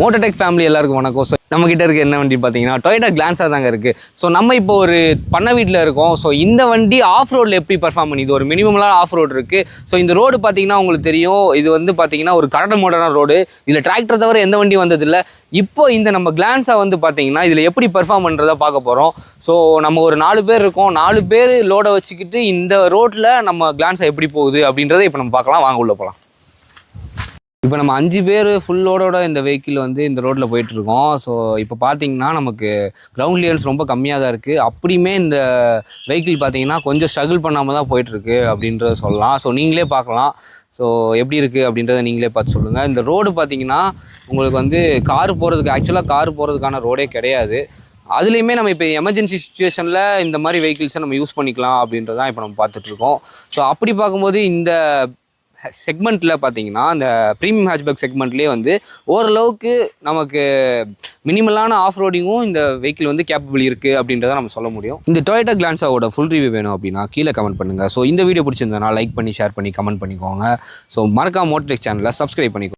மோட்டோடெக் family எல்லாருக்கும் வணக்கம். So நம்மக்கிட்ட இருக்க என்ன வண்டி பார்த்தீங்கன்னா டொயோட்டா கிளான்ஸா தாங்க இருக்குது. ஸோ நம்ம இப்போ ஒரு பண்ண வீட்டில் இருக்கோம். ஸோ இந்த வண்டி ஆஃப் ரோடில் எப்படி பர்ஃபார்ம் பண்ணி, இது ஒரு மினிமலாக ஆஃப் ரோடு இருக்குது. ஸோ இந்த ரோடு பார்த்தீங்கன்னா உங்களுக்கு தெரியும், இது வந்து பார்த்தீங்கன்னா ஒரு கரடு மோடான ரோடு. இதில் டிராக்டர் தவிர எந்த வண்டி வந்ததில்லை. இப்போ இந்த நம்ம கிளான்ஸா வந்து பார்த்தீங்கன்னா இதில் எப்படி பர்ஃபார்ம் பண்ணுறதை பார்க்க போகிறோம். ஸோ நம்ம ஒரு 4 பேர் இருக்கோம். 4 பேர் லோடை வச்சுக்கிட்டு இந்த ரோட்டில் நம்ம கிளான்ஸா எப்படி போகுது அப்படின்றத இப்போ நம்ம பார்க்கலாம். வாங்க உள்ள போகலாம். இப்போ நம்ம 5 பேர் ஃபுல்லோட இந்த வெஹிக்கிள் வந்து இந்த ரோட்டில் போயிட்டுருக்கோம். ஸோ இப்போ பார்த்தீங்கன்னா நமக்கு கிரவுண்ட் கிளியரன்ஸ் ரொம்ப கம்மியாக தான் இருக்குது. அப்படியுமே இந்த வெஹிக்கிள் பார்த்தீங்கன்னா கொஞ்சம் ஸ்ட்ரகிள் பண்ணாமல் தான் போயிட்டுருக்கு அப்படின்றத சொல்லலாம். ஸோ நீங்களே பார்க்கலாம். ஸோ எப்படி இருக்குது அப்படின்றத நீங்களே பார்த்து சொல்லுங்கள். இந்த ரோடு பார்த்தீங்கன்னா உங்களுக்கு வந்து கார் போகிறதுக்கான ரோடே கிடையாது. அதுலேயுமே நம்ம இப்போ எமர்ஜென்சி சுச்சுவேஷனில் இந்த மாதிரி வெஹிக்கிள்ஸை நம்ம யூஸ் பண்ணிக்கலாம் அப்படின்றதான் இப்போ நம்ம பார்த்துட்ருக்கோம். ஸோ அப்படி பார்க்கும்போது இந்த செக்மெண்ட்டில் பார்த்தீங்கன்னா இந்த ப்ரீமியம் ஹேட்ச்பேக் செக்மெண்ட்லேயே வந்து ஓரளவுக்கு நமக்கு மினிமலான ஆஃப் ரோடிங்கும் இந்த வெஹிக்கிள் வந்து கேப்பபிள் இருக்குது அப்படின்றத நம்ம சொல்ல முடியும். இந்த டொயோட்டா கிளான்ஸாவோட ஃபுல் ரிவ்யூ வேணும் அப்படின்னா கீழே கமெண்ட் பண்ணுங்கள். ஸோ இந்த வீடியோ பிடிச்சிருந்தனா லைக் பண்ணி ஷேர் பண்ணி கமெண்ட் பண்ணிக்கோங்க. ஸோ மறக்காம மோட்டோடெக் சேனலை சப்ஸ்கிரைப் பண்ணிக்கோங்க.